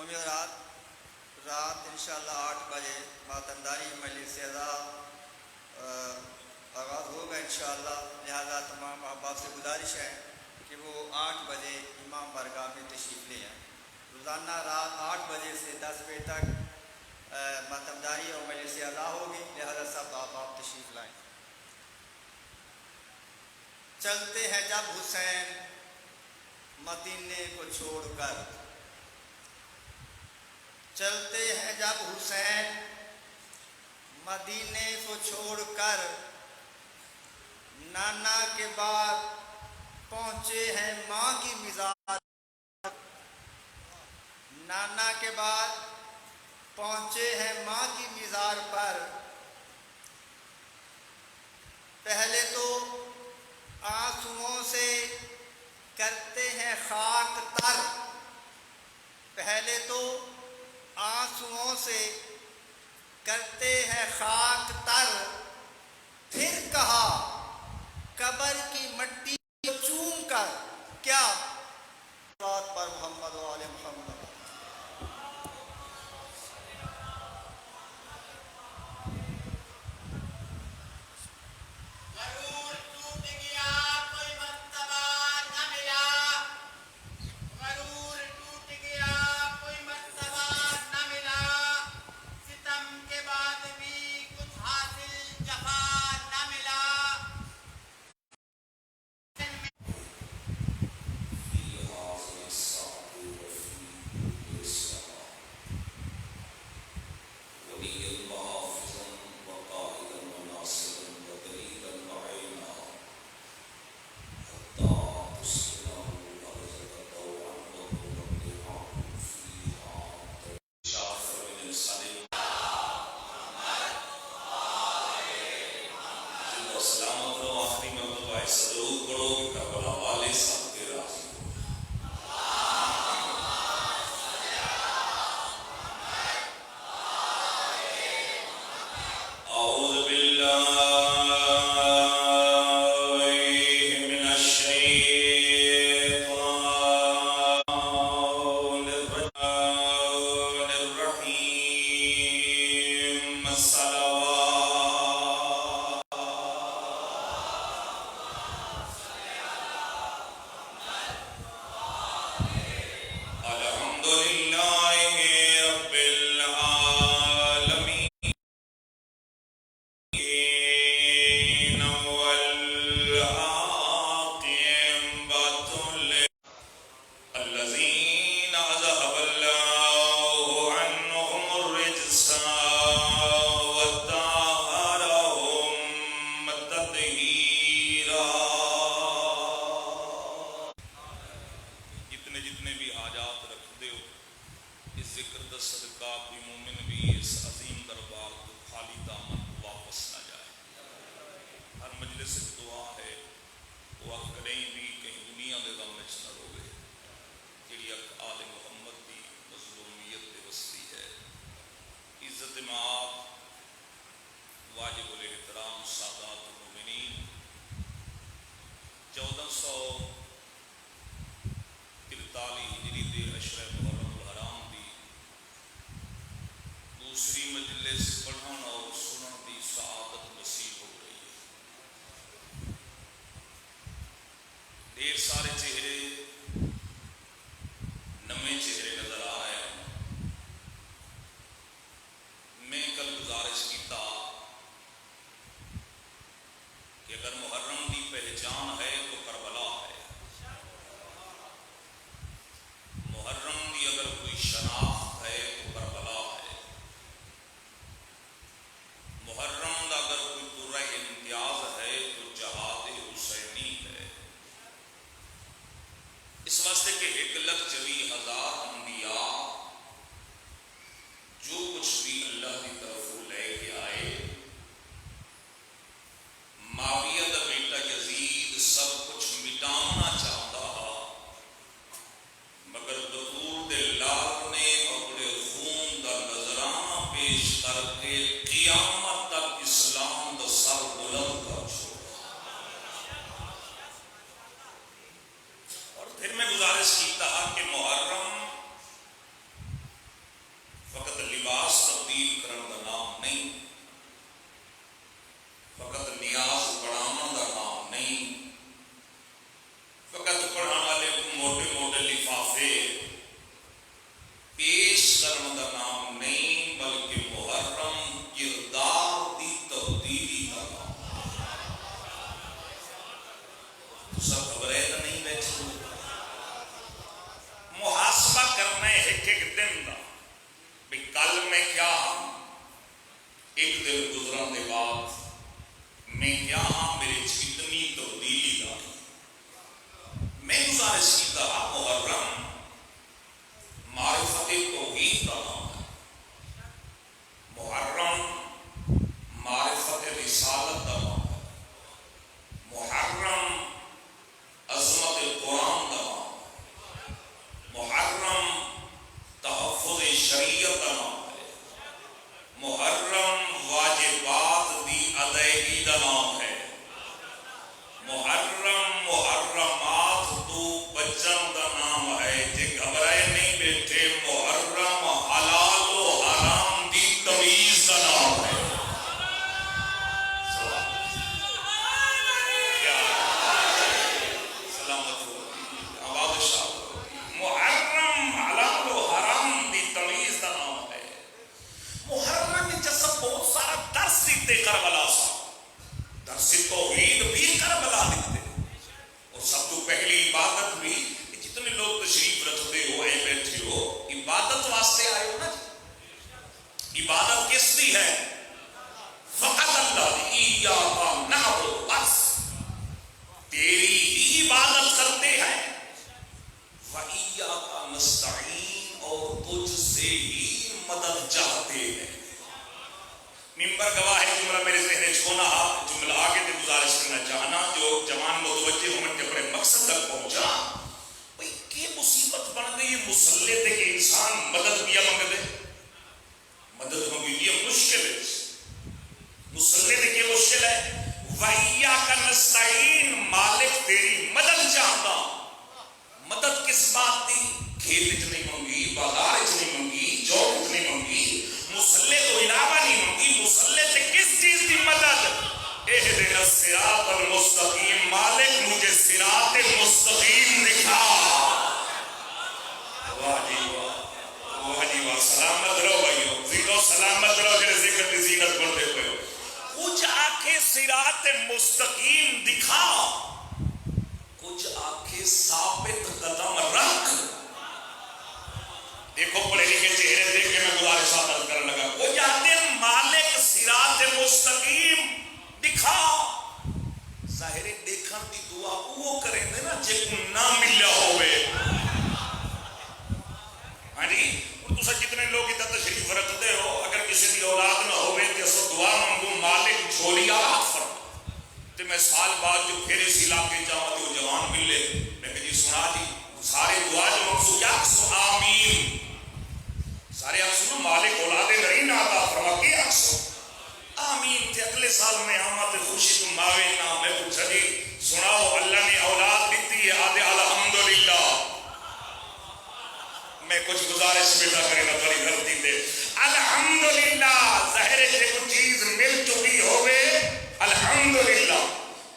جمعرات رات انشاءاللہ 8 بجے ماتمداری مجلس اعزاز آغاز ہوگا انشاءاللہ، لہذا تمام احباب سے گزارش ہے کہ وہ 8 بجے امام بارگاہ میں تشریف لے آئیں۔ روزانہ رات 8 بجے سے 10 بجے تک ماتمداری اور مجلس اعزاز ہوگی، لہذا سب احباب تشریف لائیں۔ چلتے ہیں جب حسین مدینے کو چھوڑ کر، چلتے ہیں جب حسین مدینے کو چھوڑ کر، نانا کے بعد پہنچے ہیں ماں کی مزار، نانا کے بعد پہنچے ہیں ماں کی مزار پر، پہلے تو آنسوؤں سے کرتے ہیں خاک تر، پہلے تو آنسوؤں سے کرتے ہیں خاک تر، پھر کہا قبر کی مٹی چوم کر کیا بات پر محمد و آل محمد۔ پھر میں گزارش کیتا کہ مسافر پیش کرنے کا نام نہیں بلکہ محرم کردار دی تبدیلی کا نام. سب خبر ہے تو نہیں بیٹھے محاسبہ کرنا ہے ایک ایک دن کا بھی کل میں کیا ہوں, ایک دن گزرن کے بعد میں کیا ہوں, میرے اتنی تبدیلی کا. میں گزارش کی طرح محرم معرفت توحید کا نام ہے, محرم معرفت رسالت کا نام ہے, محرم عظمت قرآن کا نام ہے, محرم تحفظ شریعت کا نام ہے, محرم واجبات دی ادائیگی کا نام ہے, محرم محرمات تو بچن کا نام ہے. جے گھبرائے نہیں بیٹھے, محرم حلال و حرام دی تمیز کا نام ہے. کیا سلامت ہو آواز شاہ, محرم حلال و حرام دی تمیز کا نام ہے. محرم میں جسد بہت سارا درس دیتے کربلا سا, درس توحید بھی کربلا دیتے, اور سب تو پہلی عبادت بھی جتنے لوگ تشریف رکھتے ہو اے بیٹھے ہو عبادت واسطے آئے ہو نا جی. عبادت کس دی ہے؟ فقط اللہ دی. ایاک نعبد, بس تیری ہی عبادت کرتے ہیں. وَإِيَّاكَ نَسْتَعِينُ, اور تجھ سے ہی مدد چاہتے ہیں. ممبر گواہ ہے, جملہ میرے ذہن چھونا, جملہ آگے سے گزارش کرنا چاہنا جو جوان متوجہ ہونے کے اپنے مقصد تک پہنچا. بھئی کہ مصیبت بن گئی مسلح تے کہ انسان مدد بھی منگ دے, مدد منگی یہ مشکل ہے. مسلح تے کہ مشکل ہے. وَإِيَّاكَ نَسْتَعِينُ, مالک تیری مدد چاہتا. مدد کس بات دی؟ کھیت وچ نہیں منگی, بازار وچ نہیں منگی, چوک وچ نہیں منگی, مسلح تو علاوہ نہیں منگی. مسلح سے کس چیز کی مدد؟ اہدنا الصراط المستقیم, مالک مجھے صراط مستقیم دکھا. واہ جی واہ, واہ جی واہ, سلامت رہو بھائیو, زیدو سلامت رہو جنہیں ذکر کی زینت بڑھتے ہوئے ہو. کچھ آنکھیں صراط مستقیم دکھا, کچھ آنکھیں ثابت قدم رکھ. دیکھو پڑھے لکھے چہرے دیکھ کے میں گزارشات عرض کرنے لگا. وہ جاتے ہیں مالک صراط مستقیم دکھا. ظاہر دیکھن دی دعا وہ کریں دے نا جے کو نہ ملیا ہوئے. ہاں جی, تو سا جتنے لوگ ادھر تشریف رکھتے ہو, اگر کسی دی اولاد نہ ہوئے تو سو دعا منگو مالک جھولیا ہاتھ فرق. تو میں سال بعد جو پھر اس علاقے جاؤں تو جوان ملے, میں کہ جی سنا جی سارے دعا جو مقصود یکسو آمین, سارے اکسو مالک اولاد نرین آتا فرما کے اکسو آمین تھے. اگلے سال میں آمد خوشی تم ماوے نا, میں پوچھا جی سناؤ اللہ نے اولاد دیتی ہے, آدھے الحمدللہ. میں کچھ گزارش بیٹا کرے گا بڑی غلطی دے. الحمدللہ, ظاہر ہے کوئی چیز مل چکی ہوئے الحمدللہ,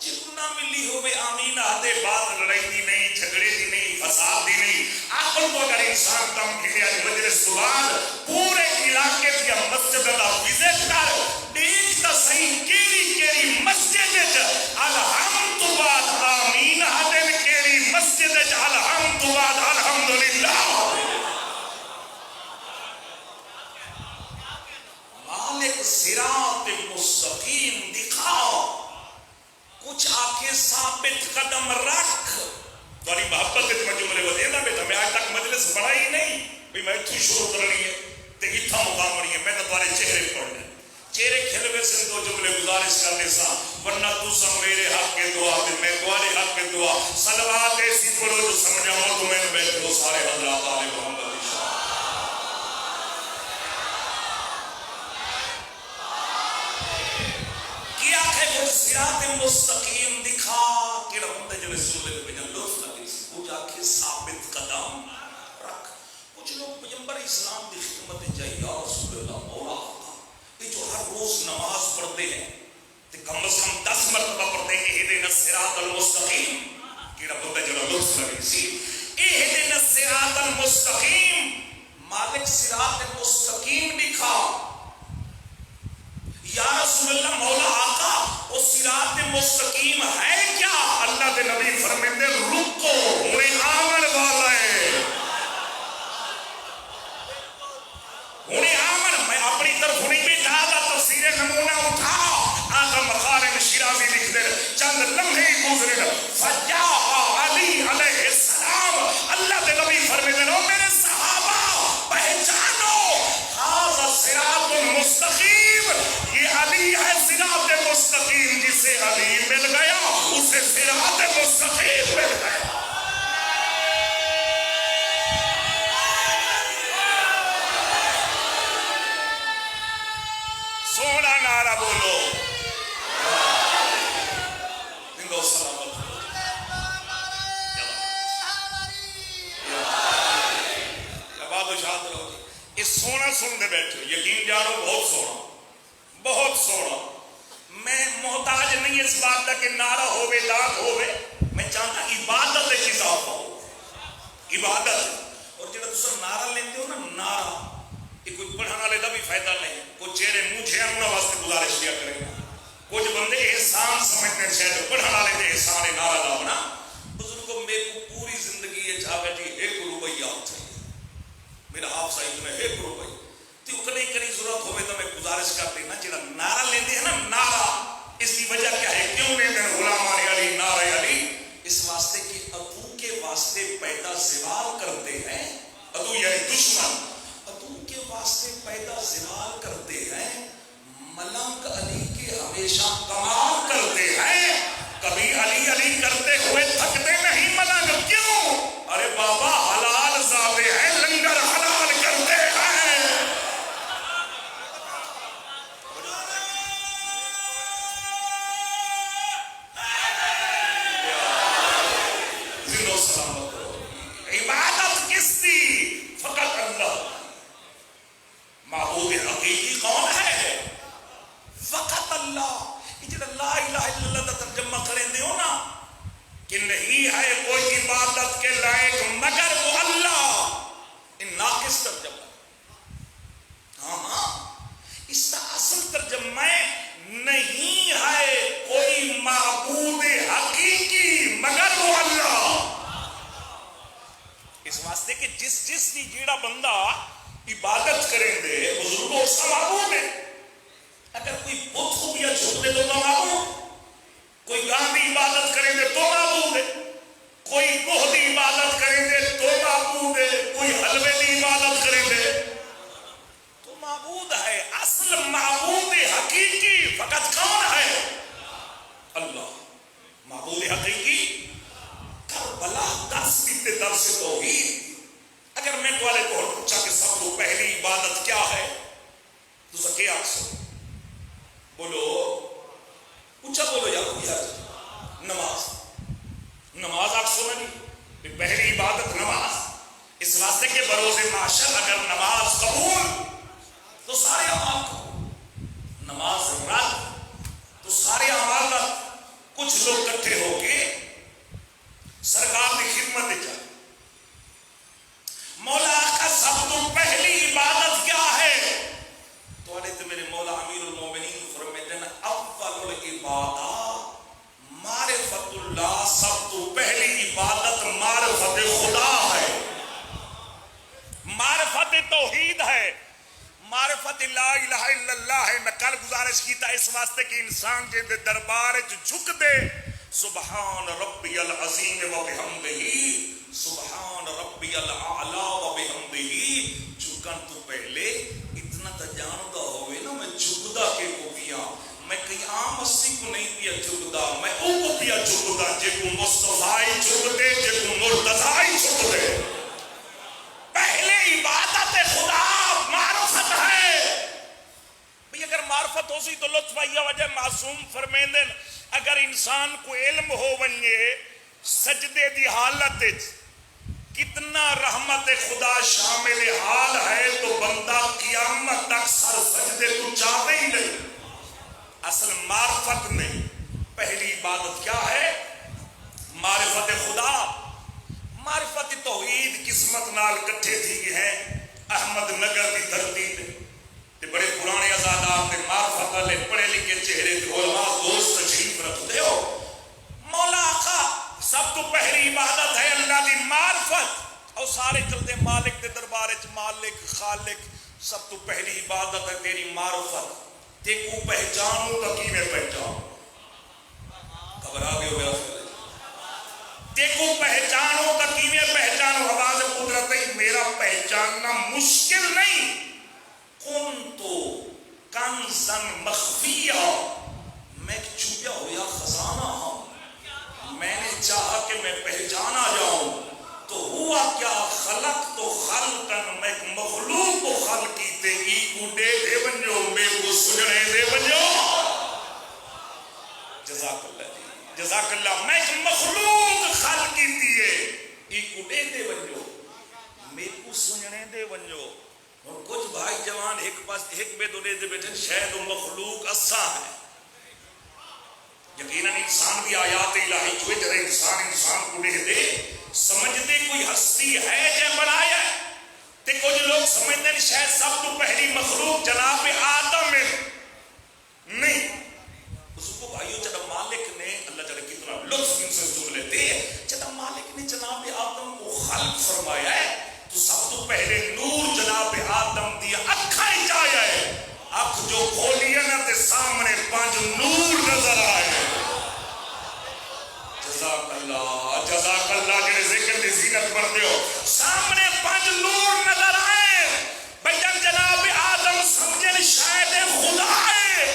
جب نہ ملی ہوئے آمین آدھے. بات لڑائی دی نہیں, جھگڑے دی نہیں, فساد دی نہیں. عقل کو اگر انسان کم کھلیا جو مجلس بعد پورے علاقے دیا مسجد دا وزٹ کر, دیکھتا صحیح کیری مسجد الحمد بعد آمین آدھے, کیری مسجد الحمد بعد الحمدللہ. مالک صراط مستقیم دکھاؤ, کچھ آنکھیں ثابت قدم رکھ. تمہاری محبت سے میں جملے وہ دینا بیٹا, میں آج تک مجلس بڑھا ہی نہیں بھئی میں اتنی شروع کرنی ہے تو اتنا مقام بڑی ہے. میں تو تمہارے چہرے پڑھنے, چہرے کھلوے سے دو جملے گزارش کرنے سا, ورنہ تو سب میرے حق کے دعا دے, میں تمہارے حق کے دعا صلوات ایسی پڑھو جو سمجھاؤ تو میں بیٹھ دو سارے حضرات آل محمد. کیا کہ کچھ صراط مستقیم دکھا, کیڑا بندہ جو رسول اللہ کے بجن لطف لگی سی, کچھ آنکھیں ثابت قدم رکھ. کچھ لوگ پیغمبر اسلام کی خدمت جائے, یا رسول اللہ مولا آقا, یہ جو ہر روز نماز پڑھتے ہیں تو کم از کم 10 مرتبہ پڑھتے ہیں اہدنا الصراط المستقیم, کیڑا بندہ جو لطف لگی سی, اہدنا الصراط مستقیم، مالک صراط مستقیم لکھا. یا رسول اللہ مولا آقا وہ صراط مستقیم ہے کیا؟ اللہ کے نبی فرماتے رکو ہنے آمن والا ہے، ہنے آمن. میں اپنی طرف نہیں بیٹھا تھا، تفسیر نمونہ اٹھا. آقا مخارم شیرازی لکھ دے چند لمحے گزرے فجاء علی علیہ السلام. اللہ کے نبی فرماتے ہیں میرے صحابہ پہچانو ھذا الصراط المستقیم، یہ علی ہے صراط مستقیم. جسے علی مل گیا اسے صراط مستقیم مل گیا. سونا نعرہ بولو. اس سونا سنتے بیٹھے یقین جانو بہت سونا، بہت سونا. میں محتاج نہیں اس بات کا کہ نعرہ ہوئے داد ہوئے. میں چاہتا عبادت ایک اضافہ ہو، عبادت. اور جڑا تسا نعرہ لیندے ہو نا، نعرہ یہ کوئی پڑھانا لے دا بھی فائدہ نہیں. کوئی چہرے منہ چھے انہوں واسطے گزارش کیا کرے گا. کچھ بندے احسان سمجھتے ہیں شاید پڑھانا لے دے احسان نعرہ دا ہونا. بزرگوں میں کو پوری زندگی یہ چاہے جی 1 روپیہ چاہیے میرا آپ صحیح میں 1 روپیہ تو کئی کری ضرورت ہوئے تو میں گزارش کر دینا جڑا نعرہ لیندے ہیں نا، نعرہ اس کی وجہ کیا ہے؟ کیوں لیندے ہیں غلامان علی نعرہ علی؟ اس واسطے کہ عدو کے واسطے پیدا زوال کرتے ہیں. عدو یعنی دشمن، عدو کے واسطے پیدا زوال کرتے ہیں. ملنگ علی کے ہمیشہ کمال کرتے ہیں. کبھی علی علی کرتے ہوئے تھکتے نہیں ملنگ. کیوں؟ ارے بابا حلال ذابے ہیں، لنگر حلال کرتے ہیں. عبادت کس کی؟ فقط اللہ. معبود حقیقی کون ہے؟ فقط اللہ. یہ جو لا الہ الا اللہ کا ترجمہ کریں دے ہو نا کہ نہیں ہے کوئی عبادت کے لائق مگر وہ اللہ، ان ناقص ترجمہ. ہاں اس کا اصل ترجمہ نہیں ہے کوئی معبود حقیقی مگر وہ اللہ. اس واسطے کہ جس کی جیڑا بندہ عبادت کریں دے بزرگوں سے معبود ہے. اگر کوئی بت خوبیاں جھوٹ دے تو معبود، کوئی گاندھی عبادت کریں دے تو معبود ہے، کوئی گوہدی عبادت کریں دے تو معبود ہے، کوئی حلوے دی عبادت کریں دے تو معبود ہے. اصل معبود حقیقی فقط کون ہے؟ اللہ. معبود حقیقی کربلا 10 بیتے درس توحید. اگر میں والے کو پوچھا کہ سب کو پہلی عبادت کیا ہے تو سکے آپ سے بولو، اونچا بولو یار. نماز. نماز آپ سو نہیں پہلی عبادت نماز. اس واسطے کے بروز معاشر اگر نماز قبول تو سارے اعمال قبول، نماز رد تو سارے اعمال رد. کچھ لوگ اکٹھے ہو کے سرکار کی خدمت جائے. مولا کا سب تو پہلی عبادت کیا ہے؟ تو میرے مولا امیر المومنین فرماتے ہیں اول العبادات معرفت اللہ. سب تو پہلی عبادت معرفت خدا ہے، معرفت توحید ہے، معرفت لا الہ الا اللہ ہے. میں کل گزارش کی تھا اس واسطے کہ انسان جے دربار جھک دے سبحان ربی العظیم و بحمدہ، سبحان ربی الاعلی و بحمدہ. جھکن تو پہلے اتنا تو جانتا ہوئے نا میں جھکدا کے کو پیا. میں کئی عام اسی کو نہیں پیا جھکدا، میں او کو پیا جھکدا جے کو مصطفی جھک دے، جے کو مرتضی جھک دے. پہلے عبادت خدا معرفت ہے. بھئی اگر معرفت ہو سی تو لطف آئیا وجہ معصوم فرمیندن اگر انسان کو علم ہو ونجے سجدے دی حالت کتنا رحمت خدا شامل حال ہے تو بندہ قیامت تک سر سجدے تو چاہتے ہی نہیں. اصل معرفت نہیں. پہلی عبادت کیا ہے؟ معرفت خدا. معرفت توحید قسمت نال کٹھے تھی ہیں احمد نگر دی دھرتی تے بڑے پرانے آزادار تے معرفت والے پڑھے لکھے چہرے تے علماء دوست تشریف رکھتے ہو. مولا آقا سب تو پہلی عبادت ہے اللہ دی معرفت. اور سارے چلتے مالک دے دربار وچ مالک خالق سب تو پہلی عبادت ہے تیری معرفت. تے کو پہچانو تو کیویں پہچانو؟ گھبرا گئے ہو میرا تے کو پہچانو تو کیویں پہچانو؟ آواز قدرت میرا پہچاننا مشکل نہیں. کنتو کنزن مخفیہ میں ایک چھپیا ہوا خزانہ ہوں. میں نے چاہا کہ میں پہچانا جاؤں تو ہوا کیا خلق تو خلقن میں ایک مخلوق کو خلق کیتے ای کو دے دے بنجو میں کو سجنے دے بنجو. جزاک اللہ جزاک اللہ. میں ایک مخلوق خلق کیتی ہے ای کو دے دے بنجو میں کو سجنے دے بنجو. اور کچھ بھائی جوان ایک پاس ایک بے دولے دے بیٹھے شاید وہ مخلوق اسا ہے. یقیناً انسان بھی آیات الہی جو جرے انسان کو دے دے سمجھتے کوئی ہستی ہے جے بنایا ہے. تے کچھ لوگ سمجھتے ہیں شاید سب تو پہلی مخلوق جناب آدم ہے. نہیں اس کو بھائیو جب مالک نے اللہ تعالیٰ کتنا لطف ان سے جو لیتے ہیں جب مالک نے جناب آدم کو خلق فرمایا ہے تو سب تو پہلے نور جناب آدم دیا اکھائیں جایا ہے. اکھ جو کھولیا نا تے سامنے 5 نور نظر آئے. جزاک اللہ جڑے ذکر دی زینت پڑھتے ہو سامنے 5 نور نظر آئے. بھائی جناب آدم سمجھن شاید خدا ہے.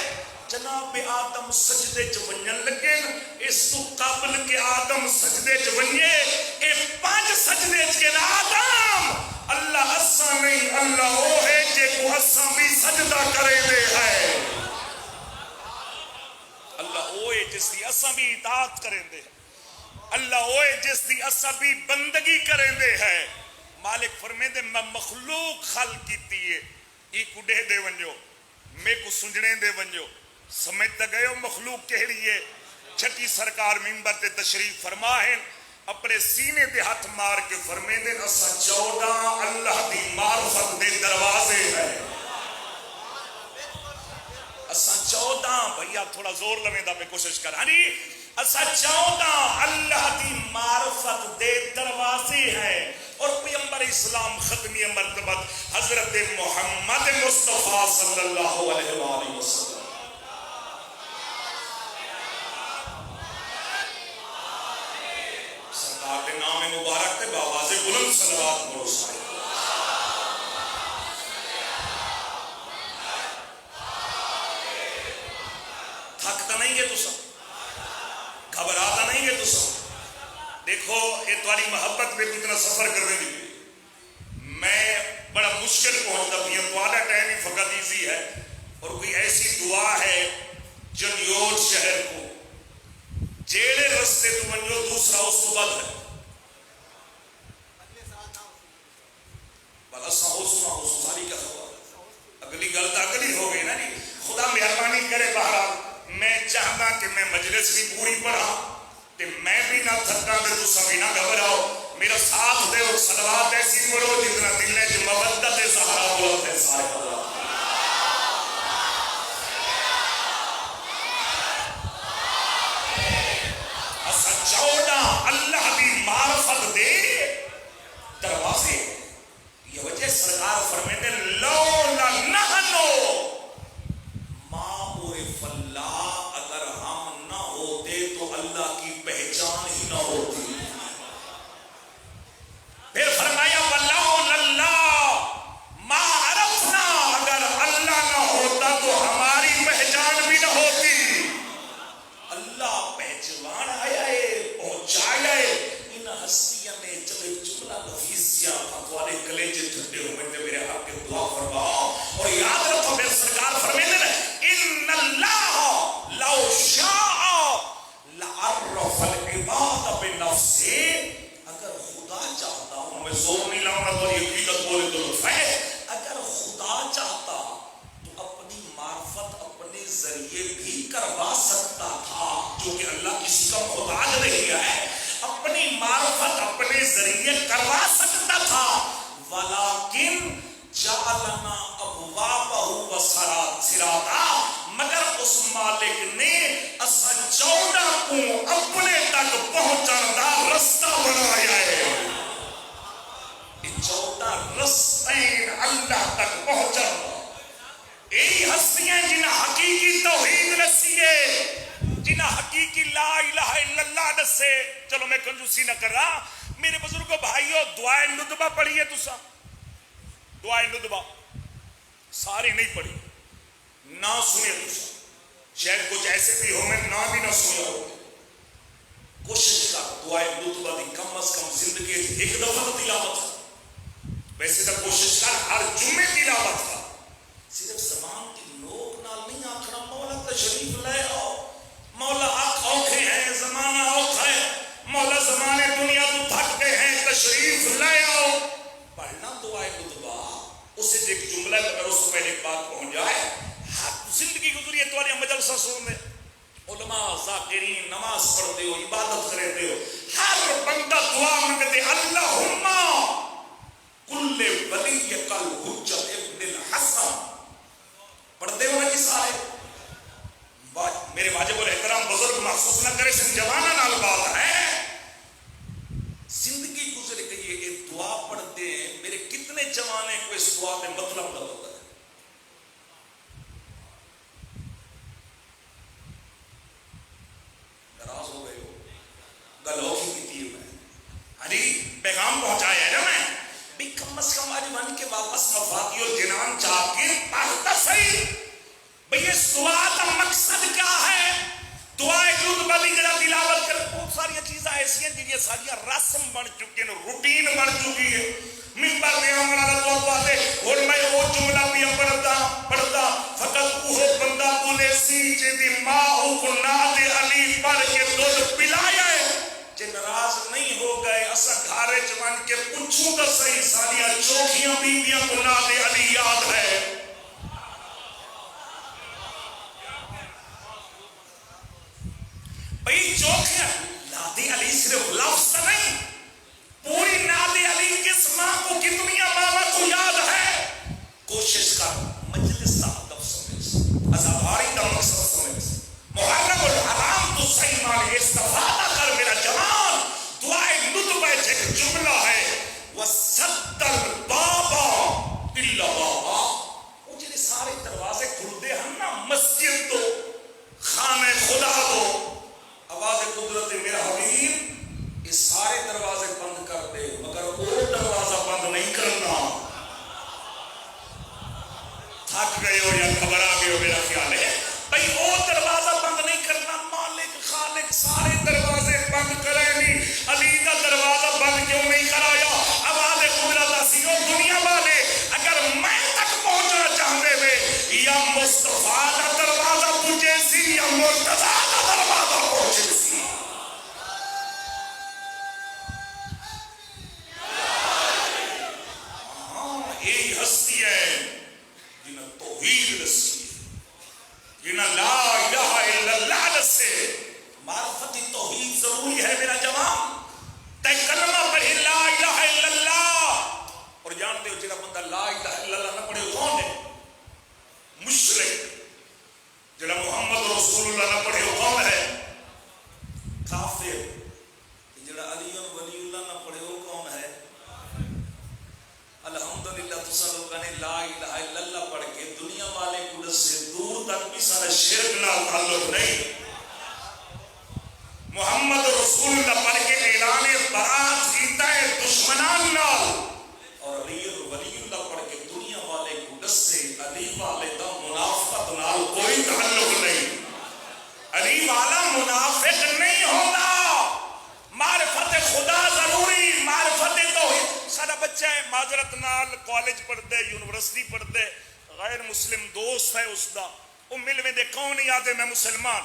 جناب آدم سجدے چ ونجن لگے اس تو قبل کے آدم سجدے چ ونجے اے 5 سجدے چ کے آدم اللہ اسا نہیں اللہ وہ ہے جے کو اسا بھی سجدہ کرے دے ہے. اللہ وہ ہے جس دی اسا بھی اطاعت کریں دے. اللہ وہ ہے جس دی اسا بھی بندگی کریں دے ہے. مالک فرمے دے میں مخلوق خلق کیتی ہے ای کو دے دے ونجو میں کو سنجنے دے ونجو. سمجھتا گئے ہو مخلوق کہڑی ہے؟ چھٹی سرکار منبر تے تشریف فرما ہے اپنے سینے دے ہاتھ مار کے فرمے دے اسا 14 اللہ دی معرفت دے دروازے ہیں. اسا 14 بھیا تھوڑا زور لمیں دا میں کوشش کر ہاں جی اسا 14 اللہ دی معرفت دے دروازے ہیں. اور پیغمبر اسلام ختمی مرتبت حضرت محمد مصطفیٰ صلی اللہ علیہ وآلہ وسلم سرکار کے نام مبارک تے بآواز بلند صلوات پڑھو سارے. تھکتا نہیں گے تو سب گھبراتا نہیں گے تو سب. دیکھو یہ تمہاری محبت میں کتنا سفر کر رہی ہے. میں بڑا مشکل پہنچتا بھی ہوں تمہارا ٹائم ہی فقط ایزی ہے. اور کوئی ایسی دعا ہے جنیوٹ شہر کو جیڑے رستے تو منجو دوسرا اس کو بد ہے بلا سا ہو سنا ہو ساری کا خبر اگلی غلط اگلی ہو گئی نا. نہیں خدا مہربانی کرے بہرحال میں چاہتا کہ میں مجلس بھی پوری پڑھا تے میں بھی نہ تھکا دے تو سبھی نہ گھبراؤ. میرا ساتھ دے اور صلوات ایسی پڑھو جتنا دل ہے جو مودت سہارا بولت ہے سارے خدا. اسا 14 اللہ دی معرفت دے دروازے. یہ وجہ سرکار فرمیندے لولا نحنو ما عرف اللہ اگر ہم نہ ہوتے تو اللہ کی پہچان ہی نہ ہوتی. پھر فرمایا وَلَوْلَ اللَّهُ مَا عَرَفْنَا اگر اللہ نہ ہوتا تو ہماری پہچان بھی نہ ہوتی. اللہ پہچان آیا ہے پہنچایا ہے ان ہستیاں میں. چلے جملہ لفظیہ فتوالے کلیجے ٹھنڈے ہوئے تھے میرے حق کے دعا فرماؤ. اور یاد رکھو میرے سرکار فرمیندے ہیں ان اللہ لو شاء لعرف العباد بنفسه. اگر خدا چاہتا ہوں میں زور نہیں لاؤں گا تو حقیقت بولے تو لطف ہے. اگر خدا چاہتا تو اپنی معرفت اپنے ذریعے بھی کروا سکتا تھا جو کہ اللہ کسی کا محتاج نہیں ہے. اپنی معرفت اپنے ذریعے کروا سکتا تھا لنا ابوابہ وسراتا، مگر اس مالک نے اسا 14 کو اپنے تک پہنچن دا رستہ بنایا ہے۔ یہ 14 رستین اللہ تک پہنچن دا، یہی ہستیاں جنہیں حقیقی توحید نسیے، جنہیں حقیقی لا الہ الا اللہ نسے۔ چلو میں کنجوسی نہ کر رہا، میرے بزرگوں بھائیوں، دعائے ندبہ پڑھی ہے تسا؟ دعائے ندبہ سارے نہیں پڑھی، نہ سنے تسا، شاید کچھ ایسے بھی ہو میں نہ بھی نہ سنے ہو۔ کوشش کر دعائے ندبہ دی کم از کم زندگی ایک دفعہ تلاوت، ویسے تو کوشش کر ہر جمعے تلاوت کا، صرف زبان کی لوگ نال نہیں آکھنا مولا تشریف لے آؤ، مولا آنکھ اوکھے ہیں، زمانہ اوکھا ہے، مولا زمانے دنیا تو تھک گئے ہیں، تشریف لے آؤ۔ پڑھنا دعائے ندبہ، اسے جو ایک جملہ اگر اس پہلے ایک بات پہنچ جائے، ہر زندگی گزری ہے تمہاری مجلسہ سن میں، علماء ذاکرین نماز پڑھتے ہو، عبادت کرتے ہو، ہر بندہ دعا منگتے اللہم کل ولی کل حجت ابن الحسن، پڑھتے ہو نا جی سارے؟ میرے واجب الاحترام بزرگ محسوس نہ کرے، سن جوانہ نال بات ہے، زندگی گزر گئی ہے، یہ دعا پڑھتے ہیں، میرے کتنے جوانے کو اس دعا میں مطلب نہ ہوتا ہے۔ ناراض ہو گئے ہو، گل ہو کی تھی میں، ہری پیغام پہنچایا ہے نا میں، بھی کم از کم آج من کے واپس مفاقی اور جنان چاہ کے پڑھتا صحیح، بھئی اس دعا کا مقصد کیا ہے؟ دعائے ندبہ دی جڑا تلاوت کر، بہت ساری چیزاں ایسی ہیں جنہیں ساری رسم بن چکی ہیں، روٹین بن چکی ہے، ممبر پہ آمنا تو پاتے اور میں وہ جملہ بھی پڑھتا فقط وہ بندہ بولے سی جے دی ماں کو ناد علی پڑھ کے دودھ پلایا ہے، جے ناراض نہیں ہو گئے اسا گھارے جوان کے پوچھوں گا صحیح سالیاں چوکیاں بیویاں کو ناد علی یاد ہے۔ بھئی چوکیاں ناد علی صرف لفظ نہیں، پوری ناد علی کس ماں کو کتنی ماں کو یاد ہے؟ کوشش کر مجلس کا ادب سمجھ، ازاداری کا مقصد سمجھ، محرم الحرام تو صحیح مانے استفادہ کر میرا جوان۔ دعائے ندبہ ایک جملہ ہے، وَسَدَّ الْبَابَ إِلَّا بَابَ، وہ جنہیں سارے دروازے کھلتے ہیں نا، مسجد دو، خانہ خدا دو، آواز قدرت میرا حبیب، اس سارے دروازے بند کر دے مگر وہ دروازہ بند نہیں کرنا۔ تھک گئے ہو یا گھبرا گئے ہو میرا خیال ہے، بھئی وہ دروازہ بند نہیں کرنا، مالک خالق سارے دروازے بند کرے نہیں، علی کا دروازہ بند کیوں نہیں کرایا؟ آواز قدرت سیو دنیا والے اگر میں تک پہنچنا چاہتے ہوئے یا مصطفیٰ کا دروازہ پہنچے سی یا مرتضیٰ کا دروازہ پہنچے سی۔ یہی ہستی ہے جنہیں توحید نصیب، جنہیں لا الہ الا اللہ نصیب۔ معرفت توحید ضروری ہے میرا جوان، تے کلمہ پڑھے لا الہ الا اللہ، اور جانتے ہو جنہیں بندہ لا الہ الا اللہ نہ پڑھے کون ہے؟ مشرک۔ جنہیں محمد رسول اللہ نہ پڑھے کون ہے؟ کافر۔ جنہیں علی ولی اللہ نہ پڑھے وہ کون ہے؟ الحمدللہ تسا لوگوں نے لا الہ الا اللہ پڑھ کے دنیا والے کو سے دور تک بھی سارا شرک نہ تعلق نہیں، محمد رسول اللہ پڑھ کے اعلان برات کیتا ہے دشمنان نال، اور علی ولی اللہ پڑھ کے دنیا والے کو سے علی والے دا منافقت نال کوئی تعلق نہیں۔ علی والا منافق نہیں ہوتا، معرفت خدا ضروری، معرفت توحید۔ سارا بچہ ہے معذرت نال کالج پڑھتے یونیورسٹی پڑھتے، غیر مسلم دوست ہے اس دا، وہ ملوے دے کون یاد ہے میں مسلمان؟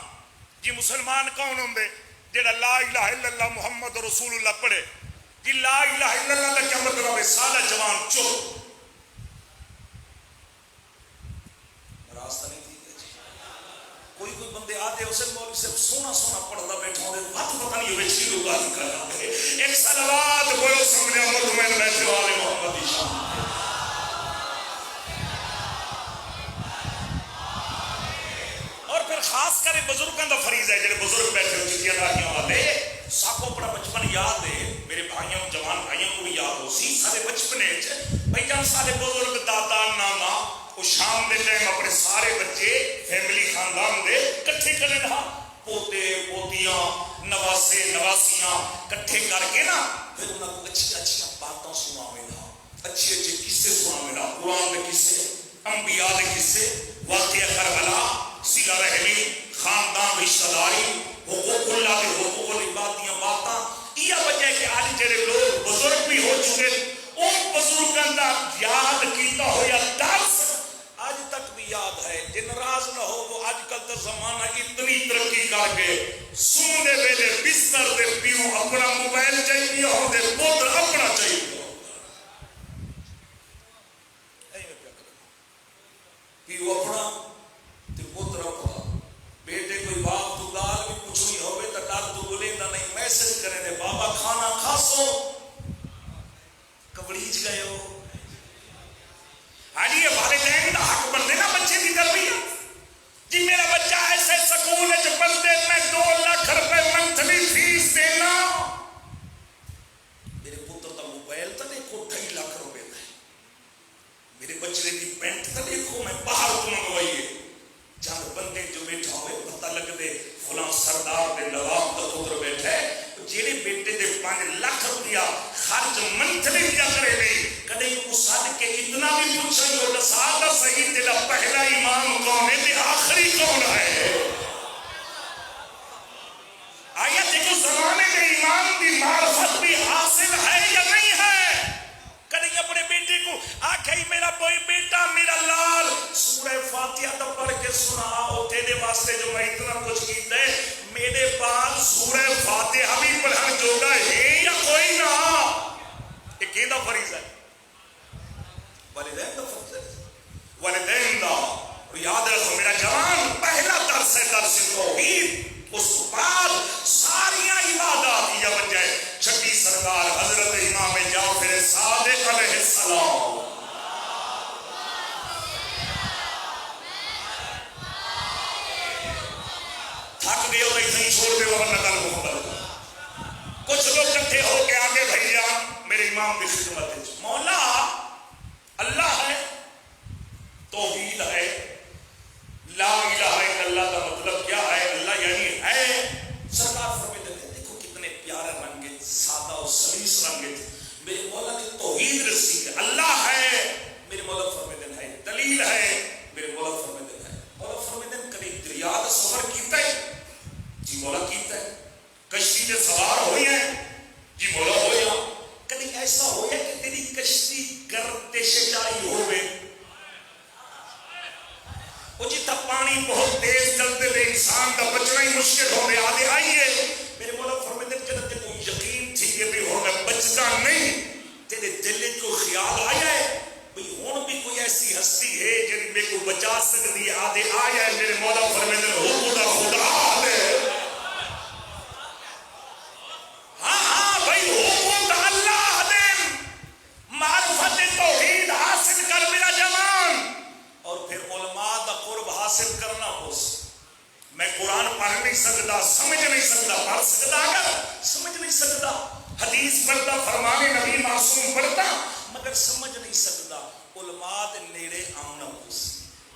جی مسلمان کون ہوں دے؟ جیڑا لا الہ الا اللہ محمد رسول اللہ پڑھے۔ جی لا الہ الا اللہ کا کیا مطلب ہے؟ سارا جوان چپ، راستہ نہیں تھی جی۔ کوئی بندے آتے اسے مولوی سے سونا سونا پڑھتا بیٹھا ہوئے بات پتہ نہیں ہوئے چیلو بات کر رہا ہے، ایک صلوات بولو سمجھے مطمئن بیٹھے والے محمد شان۔ بزرگ بیٹھے ہو چکی داڑیوں والے سب کو اپنا بچپن یاد ہے میرے بھائیوں جوان بھائیوں کو بھی یاد ہو سی سارے بچپنے بھائی جان سارے بزرگ دادا نانا وہ شام دے ٹائم اپنے سارے بچے فیملی خاندان دے کٹھے کرے رہا پوتے پوتیاں نواسے نواسیاں کٹھے کر کے نا پھر انہوں کو اچھی اچھی باتیں سناوے گا اچھے اچھے قصے سناوے گا قرآن کے قصے انبیاء کے قصے واقعہ کربلا سیرہ رحمی خاندان رشتہ داری حقوق اللہ کے حقوق العباد دیاں باتاں یہ وجہ ہے کہ آج جڑے لوگ بزرگ بھی ہو چکے ان بزرگوں کا یاد کیتا ہو یا درس آج تک بھی یاد ہے جن ناراض نہ ہو وہ آج کل تو زمانہ اتنی ترقی کر کے سونے ویلے بستر دے پیو اپنا موبائل چاہیے ہو دے پوتر اپنا چاہیے پیو اپنا تے پوتر اپنا بیٹے کوئی باپ تو گال بھی پوچھنی ہوئے تو ڈال تو بولے نہ نہیں میسج کرے دے بابا کھانا کھاسو کبڑیج گئے ہو آج یہ والدین کا حق بنتے نا بچے کی تربیت جی میرا بچہ ایسے سکول ہے جو پڑھتے میں 2 لاکھ روپے منتھلی فیس دینا میرے پتر کا موبائل تو دیکھو 2.5 لاکھ روپے کا میرے بچے کی پینٹ تو دیکھو میں باہر کو منگوائیے چند بندے جو بیٹھا ہوئے پتہ لگ دے فلاں سردار دے نواب کا پتر بیٹھا ہے جیڑے بیٹے دے 5 لاکھ روپیہ خرچ منتھلی کیا کرے گئی کدے کو صد کے اتنا بھی پوچھیں گے وہ سادہ صحیح تیرا پہلا امام کون ہے تے آخری کون ہے آیا دیکھو زمانے میں امام کی معرفت بھی حاصل ہے یا نہیں ہے کدے اپنے بیٹے کو آکھے میرا کوئی بیٹا میرا لال سورہ فاتحہ تو پڑھ کے سنا تیرے واسطے جو میں اتنا کچھ کیتا ہے میرے پاس سورہ فاتحہ بھی پڑھن جوگا ہے یا کوئی نہ یہ کیدا فریضہ ہے والدین کا فرض ہے والدین دا یاد رکھو میرا جوان پہلا درس ہے درس توحید اس بعد ساریاں عبادات یہ وجہ ہے چھٹی سرکار حضرت امام جعفر صادق علیہ السلام تھک گئے ہو نہیں چھوڑ دے ورنہ کل محبت کچھ لوگ کٹھے ہو کے آگے بھائی جان میرے امام کی خدمت ہے مولا اللہ ہے توحید ہے لا الہ الا اللہ کا مطلب کیا ہے اللہ یعنی ہے سرکار فرماتے ہیں دیکھو کتنے پیارے رنگ ہے سادہ اور سلیس رنگ ہے میرے مولا کی توحید رسی ہے اللہ ہے میرے مولا فرماتے ہیں دلیل ہے میرے مولا فرماتے ہیں مولا فرماتے ہیں کبھی دریا کا سفر کیتا ہے جی مولا کیتا ہے کشتی کے سوار ہوئی ہیں جی مولا ہویا کبھی ایسا ہویا کہ تیری کشتی گردش جائی ہوئے وہ جتا پانی بہت تیز چلتے تھے انسان کا بچنا ہی مشکل ہونے آدھے آئیے میرے مولا فرماتے ہیں جنت کو یقین تھی کہ بھی ہوگا بچنا نہیں تیرے دل کو خیال آیا ہے بھئی ہون بھی کوئی ایسی ہستی ہے جنہی میں کو بچا سکتی ہے آدھے آیا ہے میرے مولا فرماتے ہیں ہو خدا آدھے ہاں بھئی حکم اللہ دے معرفت توحید حاصل کر میرا جوان اور پھر علماء دا قرب حاصل کرنا ہو میں قرآن پڑھ نہیں سکتا سمجھ نہیں سکتا پڑھ سکتا اگر سمجھ نہیں سکتا حدیث پڑھتا فرمان نبی معصوم پڑھتا مگر سمجھ نہیں سکتا علماء دے نیڑے آنا ہو